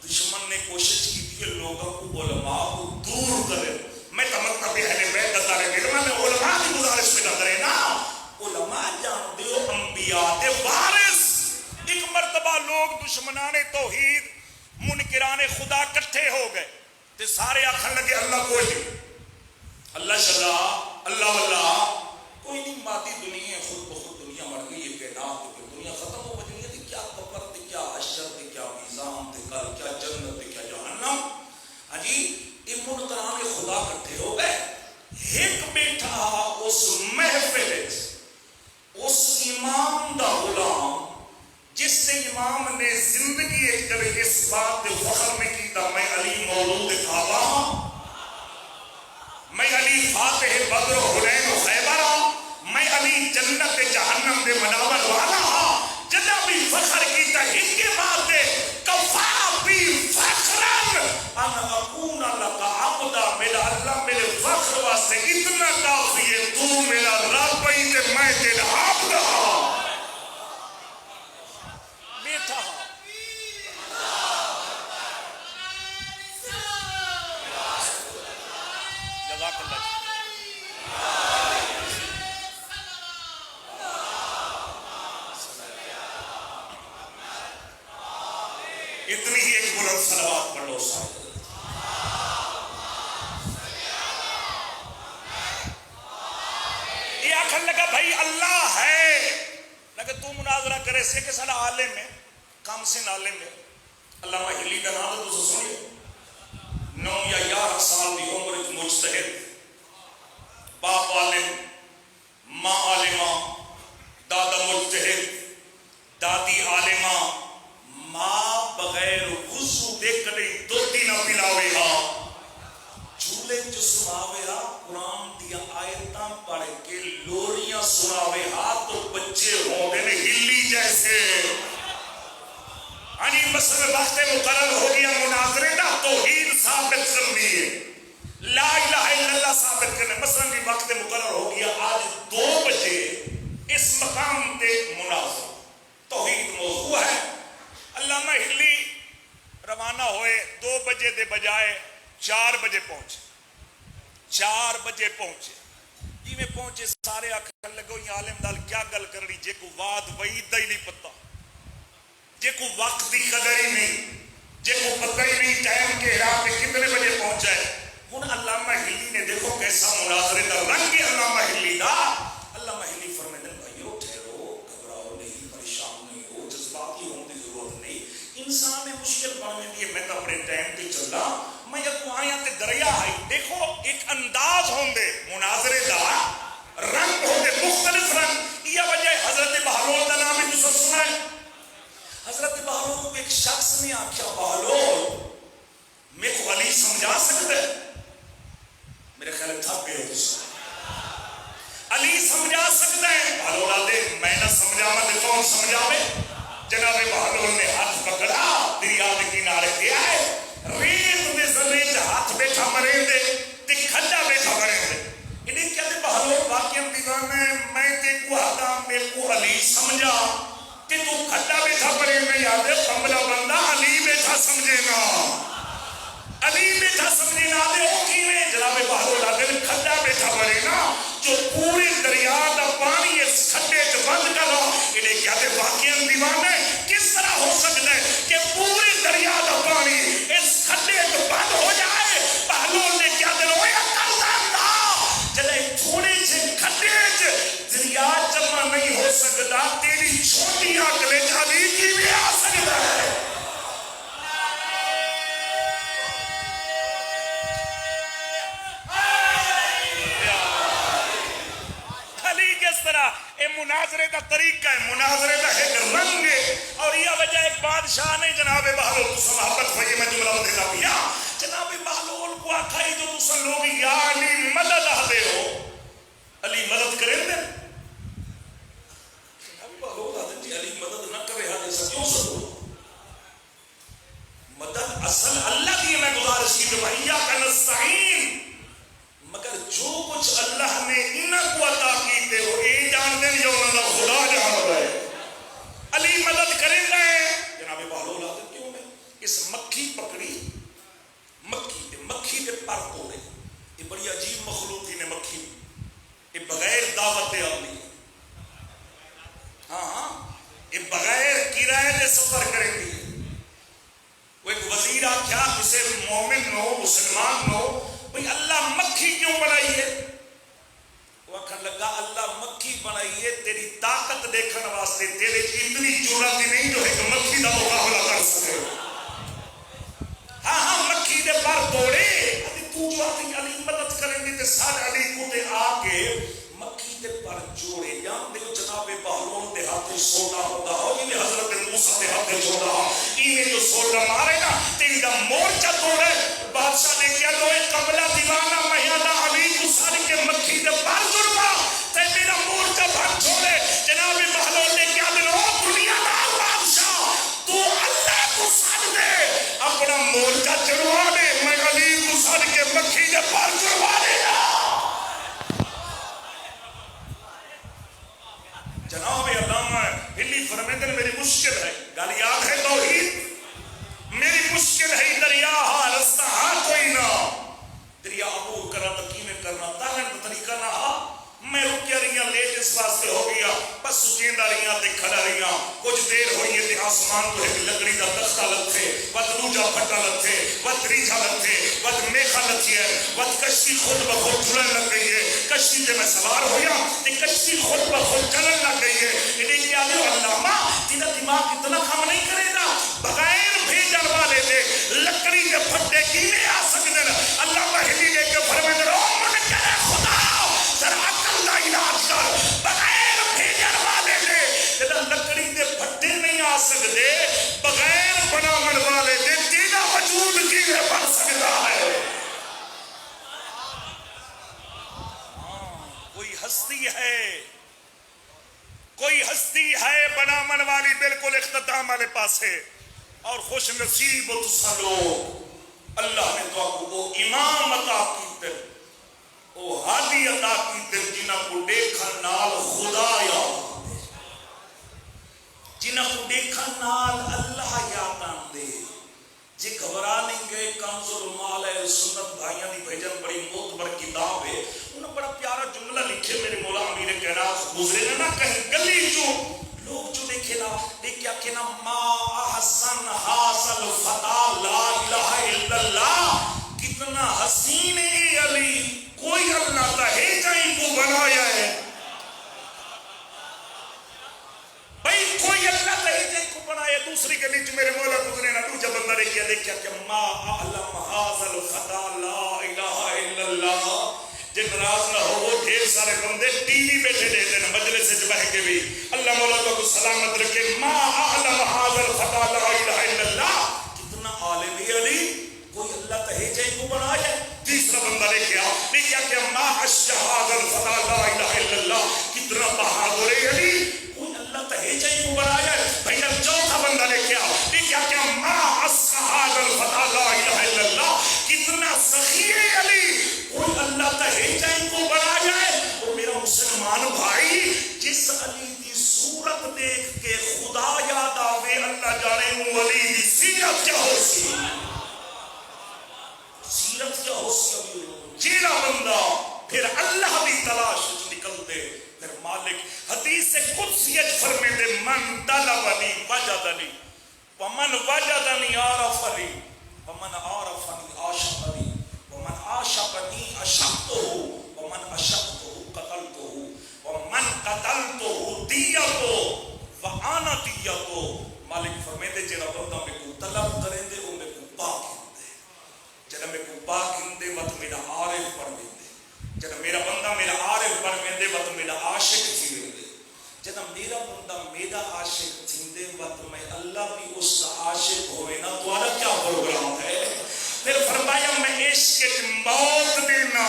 دشمن نے کوشش کی کہ لوگوں کو علماء کو دور کرے میں تمکتا بھی اہل بیت دتا رہے گا میں علماء کی گزارش میں نہ کرے نا علماء جان دیو انبیاء دے وارث ایک مرتبہ لوگ دشمنان توحید منکران خدا کٹھے ہو گئے تے سارے آخر لگے اللہ کوئی نہیں اللہ شدا اللہ واللہ کوئی نہیں مادی دنیا خود بخود دنیا مر گئی یہ کائنات تے دنیا ختم ہو گئی تے کیا قبر تے کیا حشر تے کیا میزان تے کل کیا جنت تے کیا جہنم اجی یہ منکران خدا کٹھے ہو گئے ایک بیٹھا اس محفل اس امام دا غلام جس سے امام نے زندگی ایک کبھی اس بات دے فخر میں کی تھا میں علی مولود کعبہ میں علی فاتح بدر و حنین و خیبر میں علی جنت جہنم دے مناور والا جدا بھی فخر کی تھا ان کے بعد دے کفا بھی فخرن ان اکون لکا عبدا میرا اللہ میرے فخر اتنی ہی ایک بلند صلوات پڑھ لو صاحب. یہ آخر لگا بھائی اللہ ہے، لگا تو مناظرہ کرے سے کہ سارا عالم ہے، کام سے عالم ہے. علامہ ہلی کا نام تو سن لے، 9 یا 11 سال کی عمر وچ مجتہد، باپ عالم، ماں عالمہ، دادا مجتہد، دادی عالمہ. ماں بغیر وضو دے کدی دودھی نہ پلاوے ہا، جھولے چ سناوے ہا، قرآن دیا آیتاں پڑھ کے لوریاں سناوے ہا تو بچے ہوندے نے ہلی جیسے. ہاں جی مسئلہ وقت مقرر ہو گیا مناظرے دا، توحید ثابت کرنی ہے، لا الہ الا اللہ ثابت کرنے. مثلا بھی وقت مقرر ہو گیا آج 2 بجے اس مقام تے مناظرہ، توحید موضوع ہے. علامہ ہلی روانہ ہوئے 2 بجے دے بجائے 4 بجے پہنچے. 4 بجے پہنچے، جی میں پہنچے سارے آخر لگو یہ عالم دال کیا گل کرنی، جے کو وعد وعید دا ہی نہیں پتہ، جے کو وقت دی قدر ہی نہیں، جے کو پتہ ہی نہیں ٹائم کے حساب میں کتنے بجے پہنچا ہے. ہن علامہ ہلی نے دیکھو کیسا مناظرے دا رنگ ہے علامہ ہلی دا. علامہ ہلی فرماتے ہیں بھائیو ٹھہرو، گھبراؤ نہیں، پریشان نہیں ہو، جذباتی ہونے کی ضرورت نہیں. انسان میں مشکل بننے دی میں تو اپنے ٹائم تے چلا، میں جب آیا تے دریا آئی. دیکھو ایک انداز ہوندے مناظرے دا، رنگ ہوندے مختلف رنگ. یہ وجہ ہے حضرت بہلول دا نام بھی سنا ہے. حضرت بہلول کو ایک شخص نے آخیا بہلول میرے کو علی سمجھا سکتا ہے؟ میرے خیال تھک گئے ہو، علی سمجھا سکتا ہے؟ بہلول آدھے میں نہ سمجھا میں کون سمجھاوے. جناب بہلول نے ہاتھ پکڑا، دریا کے کنارے گیا ہے، ریت دے زمین سے ہاتھ بیٹھا مرے دے تے کھڈا بیٹھا مرے دے. انہیں کہتے بہلول واقعی دیوانے میں تے کو آدھا میرے کو علی سمجھا کہ تو کھڈا بیٹھا مرے میں یاد ہے کملا بندہ علی بیٹھا سمجھے گا، علی بیٹھا سمجھے گا. دے وہ کیویں؟ جناب بہلول آدھے کھڈا بیٹھا مرے نا جو پورے دریا دا پانی اس کھڈے چ بند کرو. انہیں کہتے واقعی دیوانے کس طرح ہو سکتا ہے کہ پورے دریا دا پانی اس کھڈے چ بند ہو جائے؟ بہلول نے کیا دل ہویا کرتا جلے تھوڑے سے کھڈے چ دریا جمع نہیں ہو سکتا، تیری چھوٹی عقل علی کی بھی آ سکتا ہے. علی کس طرح یہ مناظرے کا طریقہ ہے، مناظرے کا ایک رنگ ہے. اور یہ وجہ ایک بادشاہ نہیں جناب بہلول تو محبت ہوئی میں جملہ دینا پیا. جناب بہلول کو آکھائی جو تسا لوگ یا علی مدد آدھے ہو، علی مدد کریں دے. جناب بہلول آدھے جی علی مدد نہ کرے ہاں جیسا کیوں سکو؟ مدد اصل اللہ کی میں گزارش کی جو ایاک نستعین، مگر جو کچھ اللہ نے انہاں کو عطا کیتے ہو اے جان دیں جو انہاں دا خدا جان رہا ہے. علی مدد کریں گے. جناب بہلول آدھے کیوں میں اس مکھی پکڑی، مکھی دے پر توڑے. یہ بڑی عجیب مخلوق ہی نے مکھی، یہ بغیر دعوت عملی، ہاں یہ بغیر کرائے دے سفر کریں گی. وہ ایک وزیر آخیا کسے مومن نو مسلمان نو بھئی اللہ مکھی کیوں بنائی ہے؟ وہ آخر لگا اللہ مکھی بنائی ہے تیری طاقت دیکھنے واسطے، تیرے اتنی جرات ہی نہیں جو ہے کہ مکھی دا مقابلہ کر سکے. ہاں مکھی دے پر توڑے. تو جو آتی علی مدد کریں گے تے سارے علی کو تے آ کے مکھی دے پر جوڑے. یا دیکھو جناب بہلول دے ہاتھ سونا ہوتا ہو، یہ حضرت موسیٰ دے ہاتھ جوڑا ہو، یہ جو سونا مارے نا تیری دا مورچہ توڑے. بادشاہ نے کیا دو ایک قبلہ دیوانہ میادہ علی کو سارے کے مکھی دے پر جڑوا تے میرا مورچہ بھر چھوڑے. جناب بہلول نے کیا دو دنیا دا بادشاہ تو اللہ کو ساتھ دے اپنا مورچہ چڑھوا دے، میں علی کو سارے کے مکھی دے پر جڑوا دے گا. جناب علامہ ہلی فرمیندے میری مشکل ہے گل یاد ہے توحید، میری مشکل ہے دریا ہاں رستہ ہاں کوئی نہ دریا عبور کرنا تقیمیں کرنا تاہن کا طریقہ نہ ہاں. میں رکیا رہیاں لیٹ اس واسطے ہو گیا بس سچیندہ رہیاں تے کھڑا رہیاں کچھ دیر ہوئی ہے تے آسمان تو ایک لکڑی کا تختہ لتھے وت دوجا پھٹا لتھے وت تریجا لتھے وت میخا لتھی ہے وت کشتی خود بخود چلن لگ گئی ہے کشتی جب میں سوار ہویا تو کشتی خود بخود چلن لگ گئی ہے انہیں کیا دے علامہ تیرا دماغ اتنا کام نہیں کرے گا بغیر بھیجن والے دے لکڑی کے پھٹے کی میں آ سکتے ہیں اللہ وحیدی دے کے فرمائے رو من کرے خدا ذرا عقل دا علاج کر بغیر بھیجن والے دے جب لکڑی دے پھٹے نہیں آ سکتے بغیر بناون والے دے تیرا وجود کی میں بن سکتا ہے کوئی ہستی ہے بناون والی بالکل اختتام والے پاس ہے اور خوش نصیب ہو تساں لوگ اللہ نے تو آپ کو امام عطا کیتے او ہادی عطا کیتے جنہاں کو دیکھن نال خدا یاد جنہاں کو دیکھن نال اللہ یاد آندے جی گھبرا نہیں گئے کنز المال ہے سنت بھائیاں دی بھیجن بڑی معتبر کتاب ہے انہوں بڑا پیارا جملہ لکھے میرے مولا امیر کائنات گزرے نا کہیں گلی جو لوگ جو دیکھے نا دیکھیا کہ نا ما احسن حاصل فتح لا الہ الا اللہ کتنا حسین ہے علی کوئی اللہ تا ہے جائیں کو بنایا ہے بھائی کوئی اللہ تا ہے جائیں کو بنایا دوسری گلی جو میرے مولا گزرے نا دوجہ بندہ دیکھیا کہ ما اعلم حاصل فتح لا الہ الا اللہ جن راز نہ ہو وہ ڈھیر سارے بندے ٹی وی بیٹھے دیتے ہیں مجلس سے بہ کے بھی اللہ مولا کو سلامت رکھے ما اعلم حاضر فتح لا الہ الا اللہ کتنا عالم ہے علی کوئی اللہ تہجے کو بنایا تیسرا بندہ لے کے آ دیکھیا کہ ما اشجع حاضر فتح لا الہ الا اللہ کتنا بہادر ہے علی کوئی اللہ تہجے کو بنایا بھائی اب چوتھا بندہ لے کے آ دیکھیا کہ ما اسقى حاضر فتح لا الہ الا اللہ کتنا سخی ہے علی کوئی اللہ تہجائیں کو بنا جائے اور میرا مسلمان بھائی جس علی کی صورت دیکھ کے خدا یاد آوے اللہ جانے وہ علی کی سیرت کیا ہو سی سیرت کیا ہو سی جیڑا بندہ پھر اللہ بھی تلاش نکل دے پھر مالک حدیث سے قدسیت فرمے دے من طلبنی وجدنی ومن وجدنی عرفنی ومن عرفنی عاشقنی ومن عاشقنی اشقته ومن اشقته قتلته ومن قتلته دیتو وانا دیتو مالک فرمیندے جڑا بندہ میں کو طلب کریں دے او میں کو پاک ہندے جڑا میں کو پاک ہندے وقت میرا عارف فرمیندے جڑا میرا بندہ میرا عارف فرمیندے وقت میرا عاشق تھیندے جڑا میرا بندہ میرا عاشق تھیندے وقت میں اللہ بھی اس کا عاشق ہوئے نا تو آنا کیا پروگرام ہے پھر فرمایا میں عشق موت دینا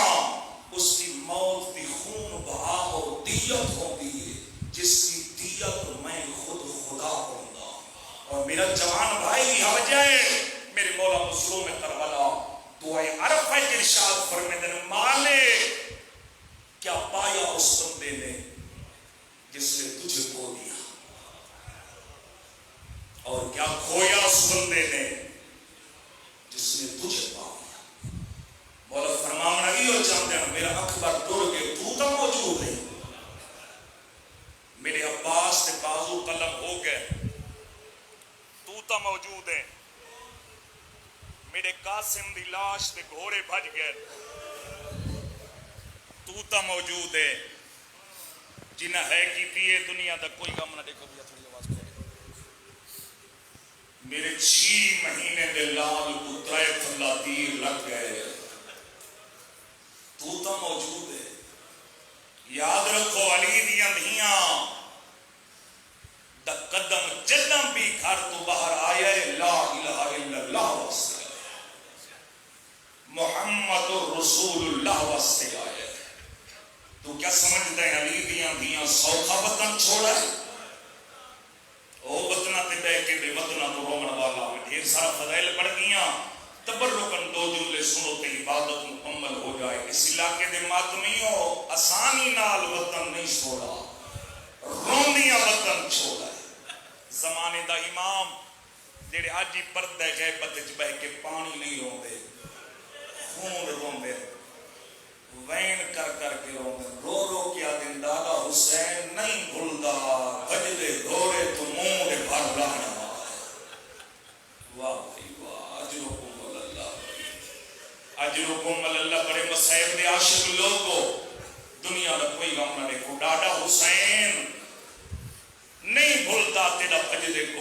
اس کی موت کی خون بہا اور دیت ہوگی جس کی دیت میں خود خدا ہوں گا اور میرا جوان بھائی بھی ہو جائے میرے مولا مسلم میں کربلا دعائے عرفہ کے ارشاد فرمائے دن مالے کیا پایا اس بندے نے جس نے تجھے کو دیا اور کیا کھویا اس بندے نے جس نے تجھے پا دیا مولا فرمانا بھی ہو چاہتے ہیں میرا اکبر ٹوڑ کے تو تو موجود ہے میرے عباس سے بازو قلم ہو گئے تو تو موجود ہے میرے قاسم دی لاش تے گھوڑے بھج گئے تو تو موجود ہے جنہ ہے کی پیے دنیا دا کوئی غم نہ دیکھو بھی تھوڑی آواز کرے میرے 6 مہینے دے لال پترائے پھلا تیر لگ گئے تو تو موجود ہے یاد رکھو علی دیاں دھیاں دا قدم جدم بھی گھر تو باہر آیا ہے لا الہ الا اللہ واسطے محمد الرسول اللہ واسطے آیا ہے تو کیا سمجھتا ہے علی دیاں دیاں سوکھا وطن چھوڑا ہے او وطنہ تے بے کے بے وطنہ تو رومن والا میں ڈھیر سارا فضائل پڑھ گیاں تبرکن 2 جملے سنو تے عبادت مکمل ہو جائے اس علاقے دے ماتمیوں آسانی نال وطن نہیں چھوڑا روندیاں وطن چھوڑا ہے زمانے دا امام جڑے آج ہی پردہ غیبت وچ بہ کے پانی نہیں روندے خون روندے وین کر کر کے رو رو کیا دن دادا حسین نہیں بھولدا بجدے گھوڑے تو منہ دے بھر لانا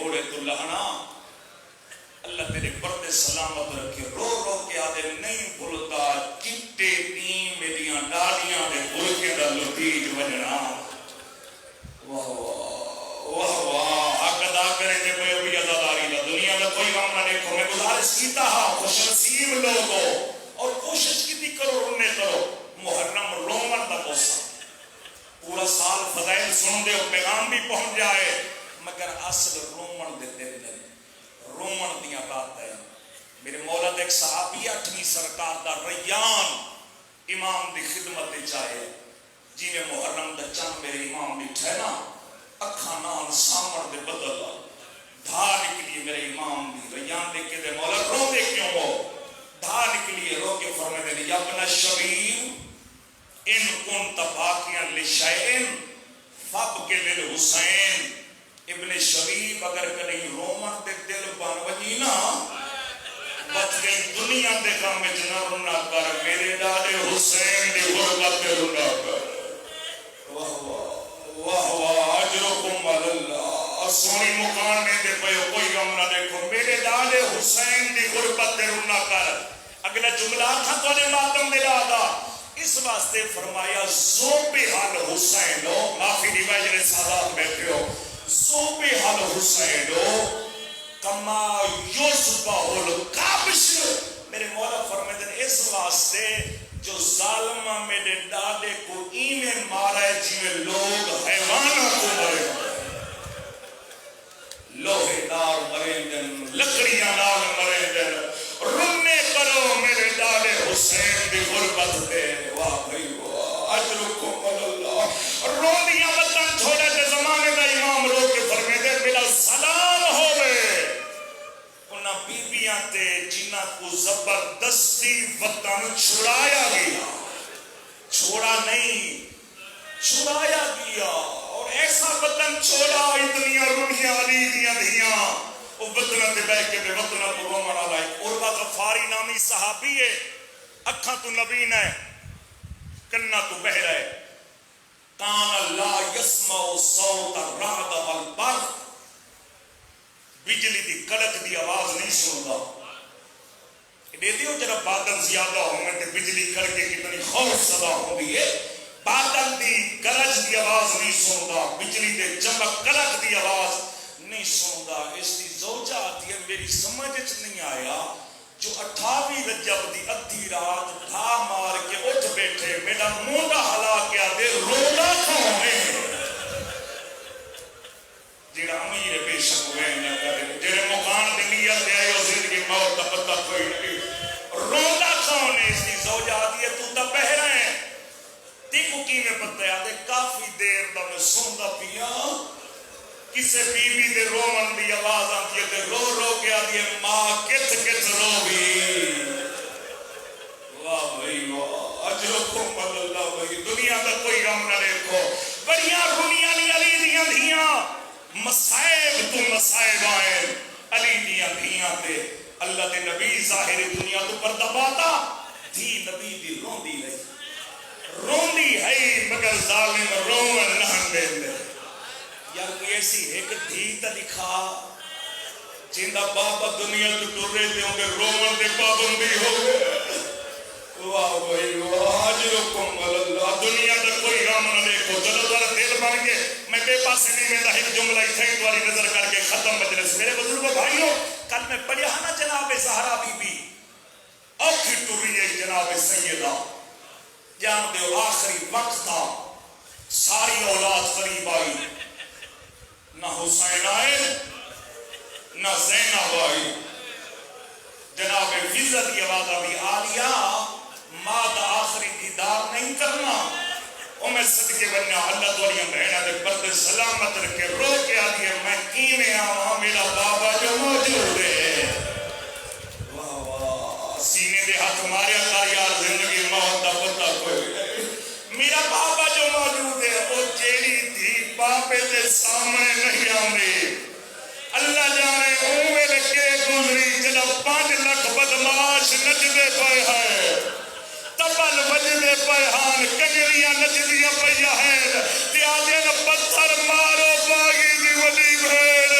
گھوڑے تو لہنا اللہ تیرے پردے سلامت رکھے رو رو کے آدھے نہیں بھولتا چٹے تین میریاں ڈاڑیاں دے بھولکے دا لطیج وجنا واہ واہ واہ حق ادا کرے تے کوئی بھی عزاداری دا دنیا دا کوئی غم نہ دیکھو میں گزارش کیتا ہاں خوش نصیب لوگو اور کوشش کی کرو رونے کرو محرم رومن دا موسم پورا سال فضائل سن دے اور پیغام بھی پہنچ جائے مگر اصل رومن دے دل دے رومن دیاں بات ہے میرے مولا دے ایک صحابی 8ویں سرکار دا ریان امام دی خدمت دے چاہے جی میں محرم دا چند میرے امام بیٹھے نا اکھا نال سامر دے بدل دھا نکلی میرے امام دی ریان دے کے دے مولا رو دے کیوں ہو دھا نکلی رو کے فرمے دے یا ابن الشبیب ان کنت باقیاں لشائن فب کے دل حسین ابن شبیب اگر کہیں رومن دے دل بان وجی نا بچ گئی دنیا دے غم وچ نہ رونا کر میرے ڈاڈے حسین دی غربت تے رونا کر واہ واہ واہ اجرکم اللہ سونی مکان میں دے پے کوئی غم نہ دیکھو میرے ڈاڈے حسین دی غربت تے رونا کر اگلا جملہ تھا تواڈے ماتم دے دادا اس واسطے فرمایا ذوب حال حسین معافی دی وجہ سادات بیٹھے ہو ذوب حال حسین کما یوسفہ القابش میرے مولا فرمائے دن اس واسطے جو ظالمہ میرے ڈاڈے کو ایمیں مارا ہے جیوے لوگ حیوانوں کو مرے لوہے نال مرے دن لکڑیاں نال مرے دن رنے کرو میرے ڈاڈے حسین دی غربت دے واہ بھائی واہ اجرکم اللہ رو دیا وطن چھوڑے دے زمانے دا امام رو کے فرمے دے میرا سلام ہوئے انہاں بیبیاں تے جنہ کو زبردستی وطن چھڑایا گیا چھوڑا نہیں چھڑایا گیا اور ایسا وطن چھوڑا اتنی رونیاں علی دیاں دھیاں وہ وطنہ تے بہ کے بے وطنہ کو رومن آلائی عربہ غفاری نامی صحابی ہے اکھاں تو نبین ہے کنہ تو بہر ہے کان لا یسمع صوت الرعد والبرق بجلی دی کڑک دی آواز نہیں سنتا دیکھتے ہو جب بادل زیادہ ہوں گے بجلی کڑکے کتنی خوف صدا ہوگی ہے بادل دی گرج دی آواز نہیں سنتا بجلی دے چمک کڑک دی آواز نہیں سنتا اس دی زوجہ آتی ہے میری سمجھ نہیں آیا جو 28 رجب دی ادھی رات ڈھا مار کے اٹھ بیٹھے میرا مونڈا ہلا کے آدھے روڑا کھوں ہے جیڑا امیر بے شک ہوئے نہ کرے جیڑے مکان دی نیت دے آئے اور زندگی موت دا پتہ کوئی نہیں روڑا کھوں ہے اس دی زوجہ آتی ہے تو تا بہرہ ہے دیکھو کی میں پتہ ہے آدھے کافی دیر دا میں سندا پیا کسے بی بی دے رومن دی آواز آتی ہے رو رو کے آتی ہے ماں کت کت رو بھی واہ بھائی واہ اجرکم اللہ بھائی دنیا دا کوئی غم نہ دیکھو بڑیاں رونیاں نہیں علی دیاں دھیاں مسائب تو مسائب آئیں علی دیاں دھیاں دے اللہ دے نبی ظاہر دنیا تو پر دباتا دھی نبی دی روندی ہے مگر ظالم رومن نہ دے دے یار کوئی ایسی ایک دھیتا دکھا جندہ بابا دنیا تو ٹورے دے ہوں گے رومن دے پابندی ہو گئے واہ بھائی واہ اجرکم اللہ دنیا دا کوئی غم نہ دیکھو چلو ذرا دل بن کے میں بے پاسے نہیں میں ایک جملہ اتھائی دواری نظر کر کے ختم مجلس میرے بزرگوں بھائیوں کل میں پڑھیا نا جناب زہرا بی بی اوکھی ٹوری ہے جناب سیدہ جان دے آخری وقت تھا ساری اولاد قریب آئی نہ حسین آئے نہ زینب آئی جناب فضا کی آواز ابھی آلیا ماں دا آخری دیدار نہیں کرنا او میں صدقے بننا اللہ دولیاں بہنہ دے پردے سلامت رکھے رو کے آدھی ہے میں کیمیں آواں میرا بابا جو موجود ہے واہ واہ سینے دے ہاتھ ماریا کر یار زندگی موت دا پتہ کوئی میرا بابا جو موجود ہے وہ جیڑی تھی باپے دے سامنے نہیں آمدی اللہ جانے اوے لکے گزری جناب 5 لاکھ بدماش نچدے پئے ہیں تبل وجدے پئے ہان کنجریاں نچدیاں پئیاں ہیں تے آدھے پتھر مارو باغی دی وڈی بھیڑ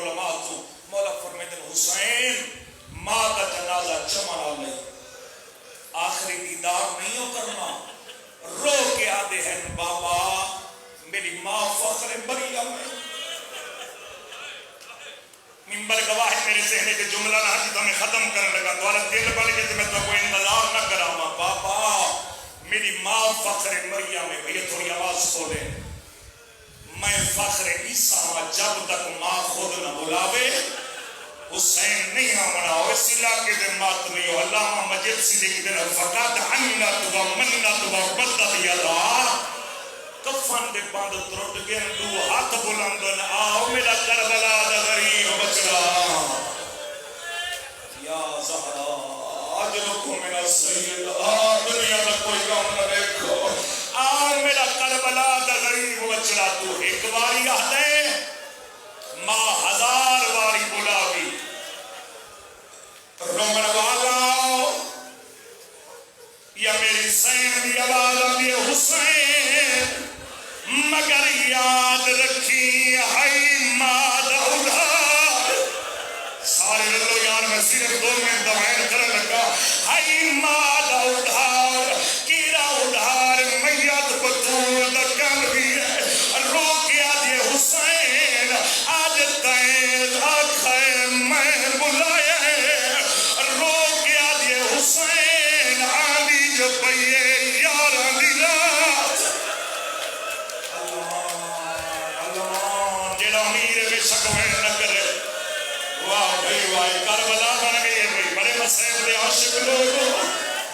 علماء تو مولا فرمیدن حسین ماں کا جنازہ چمنا نہیں آخری دیدار نہیں ہو کرنا رو کے آدھے ہیں بابا میری ماں فخر مریم ہے ممبر گواہ ہے میرے ذہنے کے جملہ نہ جتا میں ختم کرنے لگا دوارا دل بڑھ کے میں تو کوئی انتظار نہ کراؤں بابا میری ماں فخر مریم ہے بھئی تھوڑی آواز کھولے میں فخر عیسیٰ ہوں جب تک ماں خود نہ بلاوے حسین نہیں آمنا ہو اس علاقے دے ماتمی ہو علامہ مجید سی لکھ دے فقط عنت و منت و بدت یدا کفن دے باندھ ترٹ گئے دو ہاتھ بلندن آؤ میرا کربلا دا غریب بچڑا یا زہرا اجرکم من السید دنیا دا کوئی کام نہ دیکھو آؤ میرا کربلا دا غریب بچڑا تو ایک باری آدھے ماں ہزار باری بلاوی رومن والا یا میری سین دی آواز آتی ہے حسین مگر یاد رکھی ہائی ماد ادھار سارے لوگ یار میں صرف 2 منٹ دوائن کرنے لگا ہائی ماد ادھار کیرا ادھار میت بطور دکان بھی ہے رو کے آدھے حسین آج تیز آکھے میں بلائے رو کے آدھے حسین آدھی جو پئیے یاران دی رات جیڑا امیر بے شک میں نہ کرے واہ بھئی واہ کربلا بن گئی ہے بھئی بڑے مسئلے دے عاشق لوگوں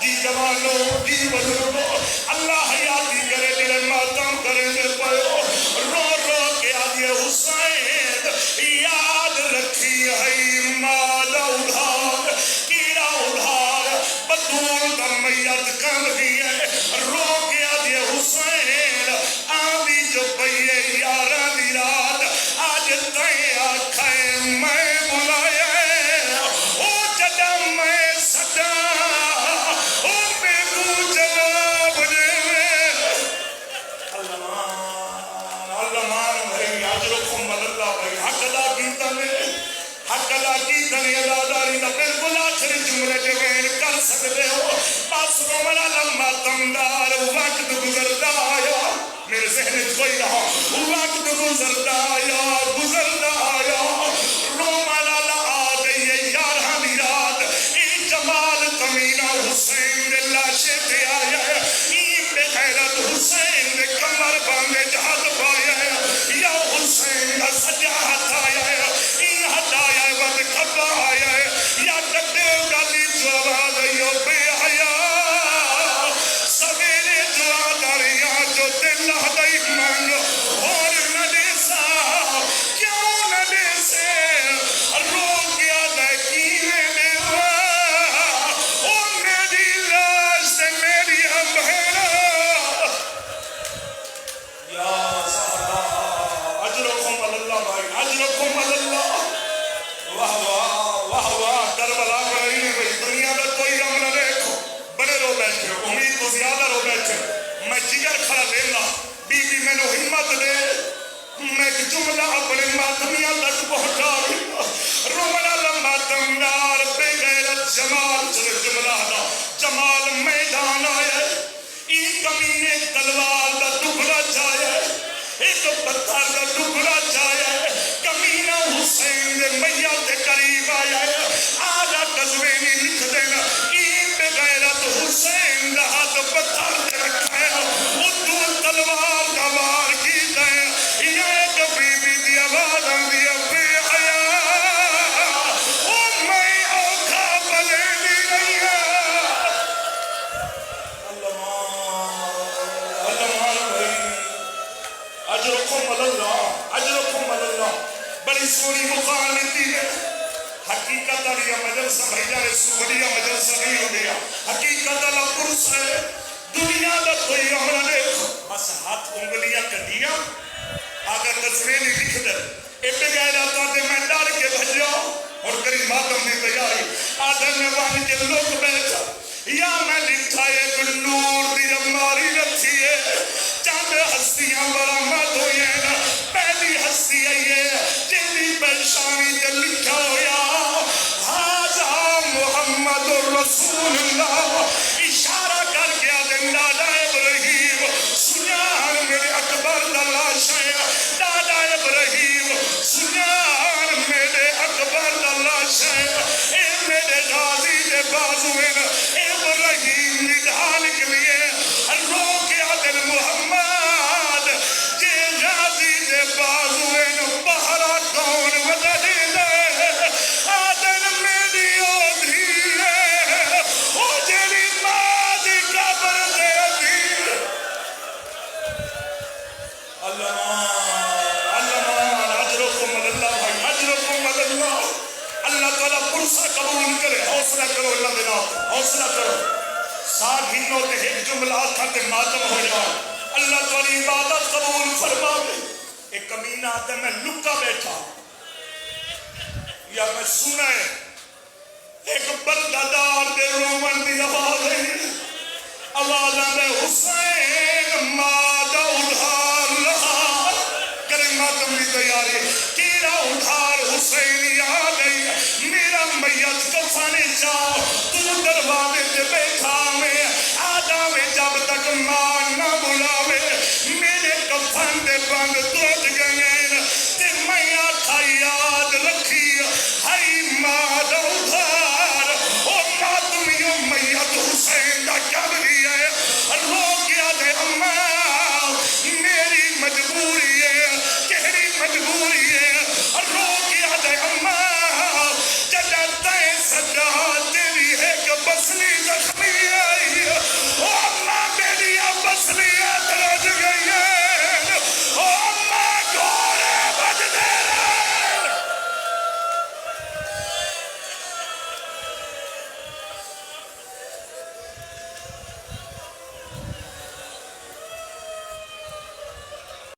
جی جوانوں جی بزرگوں اللہ حیاتی کرے دل ماتم کرے دل پڑھو رو رو کے آدھے حسین یاد رکھی ہے مالا ادھار کیڑا ادھار بدول دا میت کم بھی ہے رو کے آدھے حسین آدھی جو پئیے یارہ دی رات آج تائیں آکھائے میں بلائے او جدا میں سدا او بے گو جناب علمان بھائی عجرکم اللہ بھائی حق ادا کیتا میں حق ادا کیتا میں اداداری نہ بالکل آخری جملے کے وین کر سکتے ہو بس رومنا لمبا تمدار وقت گزرتا آیا میرے ذہن کوئی رہا وقت گزرتا آیا رومنا لآ گئی یارہ دی رات ای جمال کمینہ حسین دے لاشے پہ آیا ہے ای بے غیرت حسین دے کمر باندے جہاد پایا ہے یا حسین دا سجا ہاتھ آیا ہے ای ہاتھ آیا ہے ود کھپا آیا ہے یا ڈڈے گالی جو آواز آئیو بے حیا سویرے جو آدھاریاں جو دل ہدائی مانگو اور نہ دے سا کیوں نہ دے سے رو گیا دے کیوے دے او میری لاش سے میری امبھیرا یا سہرا اجرکم اللہ بھائی اجرکم اللہ واہ واہ واہ واہ کربلا پر رہی ہے بھئی دنیا میں کوئی غم نہ دیکھو بڑے رو بیٹھے امید تو زیادہ رو بیٹھے میں جگر کھڑا لینا بی بی میں نے ہمت دے میں ایک جملہ اپنے ماتمیاں تک پہنچا گیا رومنا لمبا تمدار بے غیرت جمال چلے جملہ دا جمال میدان آئے ای کمینے تلوار دا ٹکڑا جائے ایک پتھر دا ٹکڑا جائے کمینہ حسین دے میت دے قریب آیا ہے آجا قذبینی لکھ دینا ای بے غیرت حسین دا ہاتھ پتھر دے رکھا ہے اردو تلوار دا وار کی دائیں یا ایک بی بی دی آواز آندی ہے بے حیا او میں اوکھا بلے دی نہیں ہے اللہ بھائی اجرکم اللہ بڑی سونی مقام لیتی ہے حقیقت علیہ مجلسہ بھیجا رسول علیہ مجلسہ نہیں ہو گیا حقیقت علیہ پرس ہے دنیا دا کوئی عمرہ دیکھو بس ہاتھ انگلیاں کٹیا اگر تصویری لکھ دے ایپے گئے جاتا دے میں ڈار کے بھجا اور قریب ماتم دی تیاری آدھر میں وہاں کے لوگ بیٹھا یا میں لکھا ایک نور دی اماری رکھی ہے چاند ہستیاں برآمد ہوئی ہیں پہلی ہستی ہے یہ جنی پریشانی رسول اللہ اشارہ کر کے دادا ابراہیم سنیان میرے اکبر دا لاشا ہے دادا ابراہیم سنیان میرے اکبر دا لاشا ہے اے میرے غازی دے بازو ہیں ابراہیم نگاہ نکلیے رو کے آدن محمد جے غازی دے بازو ہیں بہرا کون ودہی دے آدن میری اودھی ہے او جیلی ماں دی قبر دے دی اللہ تعالیٰ پرسہ قبول کرے حوصلہ کرو اللہ دینا حوصلہ کرو ساتھ ہی نوتے ایک جملہ آتھا تے ماتم ہو جائے اللہ تعالیٰ عبادت قبول فرما دے ایک کمینہ آتا ہے میں لکا بیٹھا یا میں سنا ہے ایک بندہ دار دے رومن دی آواز ہے آواز آنے حسین ماں